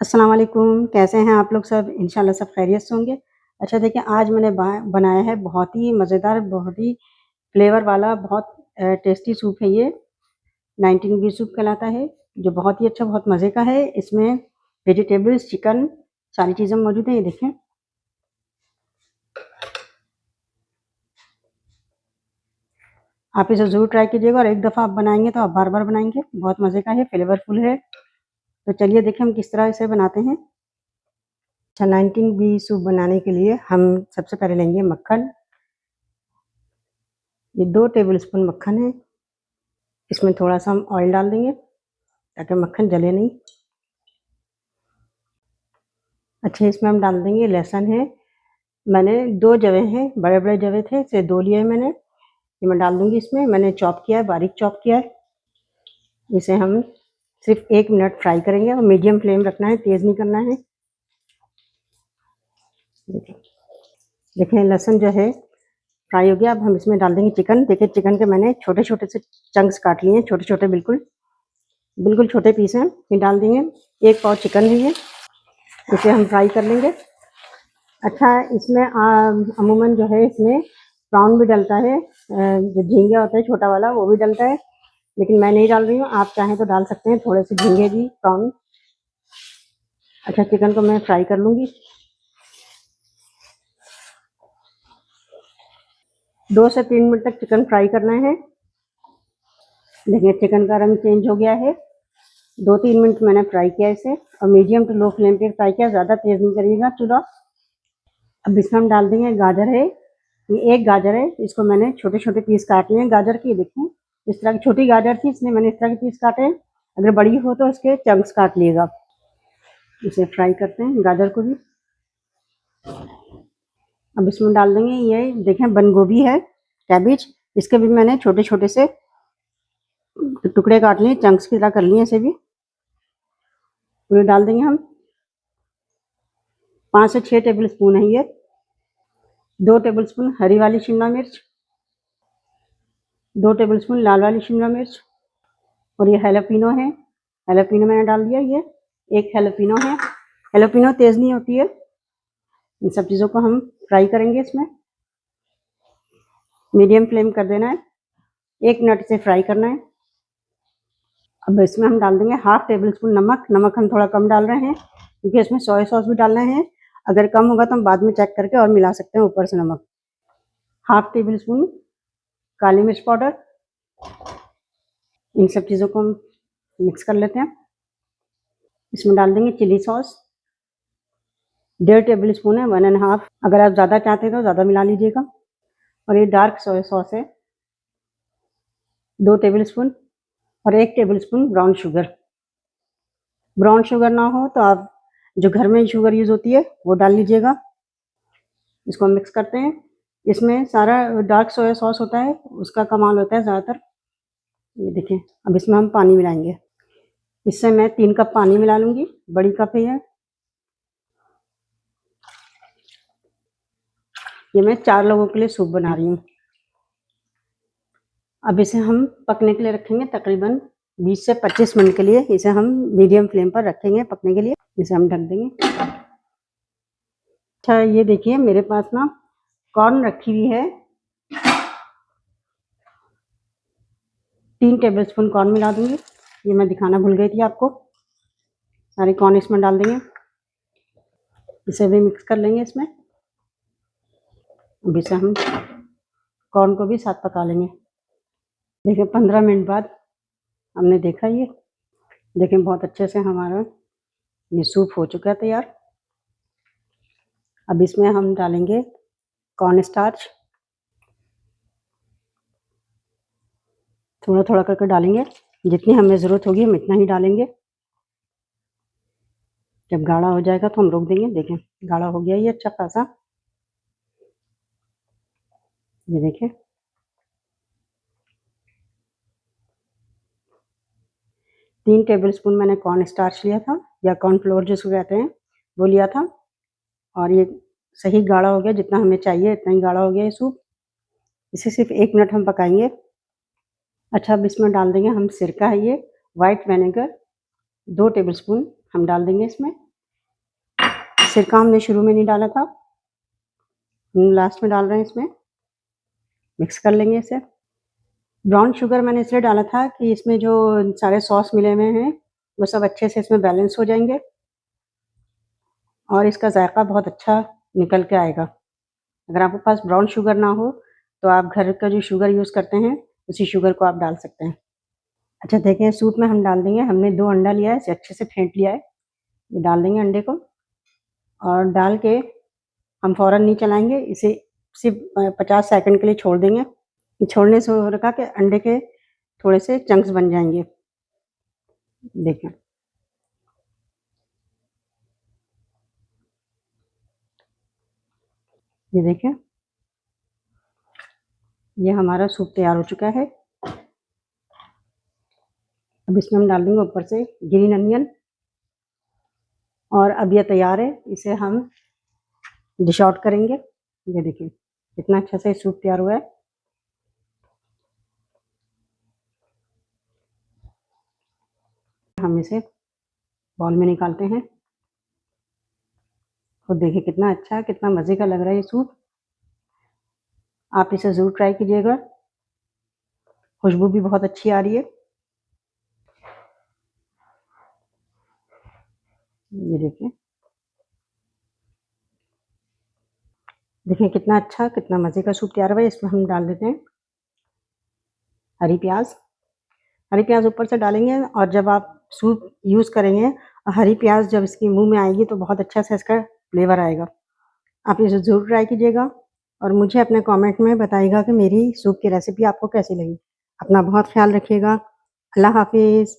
अस्सलाम वालेकुम, कैसे हैं आप लोग सब? इंशाल्लाह सब खैरियत से होंगे। अच्छा देखिए आज मैंने बनाया है बहुत ही मज़ेदार, बहुत ही फ्लेवर वाला बहुत टेस्टी सूप है ये, 19 बी सूप कहलाता है, जो बहुत ही अच्छा, बहुत मज़े का है। इसमें वेजिटेबल्स, चिकन सारी चीज़ें मौजूद हैं, ये देखें। आप इसे ज़रूर ट्राई कीजिएगा और एक दफ़ा आप बनाएँगे तो आप बार-बार बनाएँगे। बहुत मज़े का है, फ्लेवरफुल है। तो चलिए देखें हम किस तरह इसे बनाते हैं। अच्छा 19 बी सूप बनाने के लिए हम सबसे पहले लेंगे मक्खन। ये 2 टेबलस्पून मक्खन है। इसमें थोड़ा-सा हम ऑयल डाल देंगे ताकि मक्खन जले नहीं। अच्छा इसमें हम डाल देंगे लहसुन है। मैंने 2 जवे हैं, बड़े-बड़े जवे थे, इसे 2 लिए मैंने। ये मैं डाल दूँगी इसमें, मैंने चॉप किया है, बारीक चॉप किया है। इसे हम सिर्फ़ 1 मिनट फ्राई करेंगे और मीडियम फ्लेम रखना है, तेज़ नहीं करना है। देखिए लहसुन जो है फ्राई हो गया। अब हम इसमें डाल देंगे चिकन। देखिए चिकन के मैंने छोटे-छोटे से चंक्स काट लिए हैं, छोटे-छोटे बिल्कुल छोटे पीस हैं। ये डाल देंगे। 1 पाव चिकन है ये, इसे हम फ्राई कर लेंगे। अच्छा इसमें अमूमन जो है इसमें प्राउन भी डलता है, जो झींगा होता है छोटा वाला वो भी डलता है, लेकिन मैं नहीं डाल रही हूँ। आप चाहें तो डाल सकते हैं थोड़े से झींगे भी, प्राउन। अच्छा चिकन को मैं फ्राई कर लूँगी। 2 से 3 मिनट तक चिकन फ्राई करना है। देखिए चिकन का रंग चेंज हो गया है। 2-3 मिनट मैंने फ्राई किया इसे और मीडियम टू लो फ्लेम पे फ्राई किया, ज़्यादा तेज़ नहीं करिएगा चूल्हा। अब इसमें हम डाल देंगे गाजर है। ये 1 गाजर है, इसको मैंने छोटे-छोटे पीस काट लिए हैं गाजर के। देखिए इस तरह की छोटी गाजर थी, इसलिए मैंने इस तरह के पीस काटे हैं। अगर बड़ी हो तो इसके चंक्स काट लिएगा। इसे फ्राई करते हैं गाजर को भी। अब इसमें डाल देंगे ये देखें बंद गोभी है, कैबेज। इसके भी मैंने छोटे-छोटे से टुकड़े काट लिए, चंक्स की तरह कर लिए इसे भी। पूरे डाल देंगे हम। 5 से 6 टेबल स्पून है ये। 2 टेबल स्पून हरी वाली शिमला मिर्च, 2 टेबल स्पून लाल वाली शिमला मिर्च, और ये हैलोपिनो है। हैलोपिनो मैंने डाल दिया ये, 1 हैलोपिनो है। हैलोपिनो तेज़ नहीं होती है। इन सब चीज़ों को हम फ्राई करेंगे इसमें। मीडियम फ्लेम कर देना है, 1 मिनट से फ्राई करना है। अब इसमें हम डाल देंगे हाफ टेबल स्पून नमक। नमक हम थोड़ा कम डाल रहे हैं क्योंकि इसमें सोया सॉस भी डालना है। अगर कम होगा तो हम बाद में चेक करके और मिला सकते हैं ऊपर से नमक। हाफ टेबल स्पून काली मिर्च पाउडर। इन सब चीज़ों को हम मिक्स कर लेते हैं। इसमें डाल देंगे चिली सॉस, 1.5 टेबल स्पून है, 1.5। अगर आप ज़्यादा चाहते हैं तो ज़्यादा मिला लीजिएगा। और ये डार्क सोया सॉस है, 2 टेबल स्पून, और 1 table spoon brown sugar. Brown sugar ना हो तो आप जो घर में शुगर यूज़ होती है वो डाल लीजिएगा। इसको मिक्स करते हैं। इसमें सारा डार्क सोया सॉस होता है, उसका कमाल होता है ज़्यादातर। ये देखिए अब इसमें हम पानी मिलाएंगे। इससे मैं 3 कप पानी मिला लूँगी, बड़ी कप है ये मैं 4 लोगों के लिए सूप बना रही हूँ। अब इसे हम पकने के लिए रखेंगे तकरीबन 20 से 25 मिनट के लिए। इसे हम मीडियम फ्लेम पर रखेंगे पकने के लिए। इसे हम ढक देंगे। अच्छा ये देखिए मेरे पास ना कॉर्न रखी हुई है, 3 टेबल स्पून कॉर्न मिला दूंगी। ये मैं दिखाना भूल गई थी आपको। सारे कॉर्न इसमें डाल देंगे, इसे भी मिक्स कर लेंगे इसमें। अब इसे हम कॉर्न को भी साथ पका लेंगे। देखिए 15 मिनट बाद हमने देखा ये, देखिए बहुत अच्छे से हमारा ये सूप हो चुका है तैयार। अब इसमें हम डालेंगे कॉर्न स्टार्च, थोड़ा थोड़ा करके डालेंगे, जितनी हमें ज़रूरत होगी हम इतना ही डालेंगे। जब गाढ़ा हो जाएगा तो हम रोक देंगे। देखें गाढ़ा हो गया ये अच्छा खासा, ये देखिए। 3 टेबल स्पून मैंने कॉर्न स्टार्च लिया था, या कॉर्नफ्लोर जिसको कहते हैं वो लिया था, और ये सही गाढ़ा हो गया, जितना हमें चाहिए इतना ही गाढ़ा हो गया ये सूप। इसे सिर्फ 1 मिनट हम पकाएंगे। अच्छा अब इसमें डाल देंगे हम सिरका है ये, वाइट विनेगर 2 टेबल स्पून हम डाल देंगे इसमें। सिरका हमने शुरू में नहीं डाला था, लास्ट में डाल रहे हैं इसमें। मिक्स कर लेंगे इसे। ब्राउन शुगर मैंने इसलिए डाला था कि इसमें जो सारे सॉस मिले हुए हैं वो सब अच्छे से इसमें बैलेंस हो जाएंगे और इसका जायका बहुत अच्छा निकल के आएगा। अगर आपके पास ब्राउन शुगर ना हो तो आप घर का जो शुगर यूज़ करते हैं उसी शुगर को आप डाल सकते हैं। अच्छा देखें, सूप में हम डाल देंगे, हमने 2 अंडा लिया है, इसे अच्छे से फेंट लिया है। ये डाल देंगे अंडे को और डाल के हम फ़ौरन नहीं चलाएंगे, इसे सिर्फ 50 सेकंड के लिए छोड़ देंगे। ये छोड़ने से हो रखा कि अंडे के थोड़े से चंक्स बन जाएंगे। देखें, ये देखें, ये हमारा सूप तैयार हो चुका है। अब इसमें हम डाल देंगे ऊपर से ग्रीन अनियन और अब ये तैयार है। इसे हम डिश आउट करेंगे। ये देखिए कितना अच्छा से सूप तैयार हुआ है। हम इसे बाउल में निकालते हैं। तो देखिए कितना अच्छा है, कितना मज़े का लग रहा है ये सूप। आप इसे ज़रूर ट्राई कीजिएगा। खुशबू भी बहुत अच्छी आ रही है। ये देखिए, देखिए कितना अच्छा, कितना मज़े का सूप तैयार हुआ है। इसमें हम डाल देते हैं हरी प्याज। हरी प्याज ऊपर से डालेंगे और जब आप सूप यूज़ करेंगे, हरी प्याज जब इसके मुंह में आएगी तो बहुत अच्छा सा इसका फ्लेवर आएगा। आप इसे ज़रूर ट्राई कीजिएगा और मुझे अपने कमेंट में बताइएगा कि मेरी सूप की रेसिपी आपको कैसी लगी। अपना बहुत ख्याल रखिएगा। अल्लाह हाफिज़।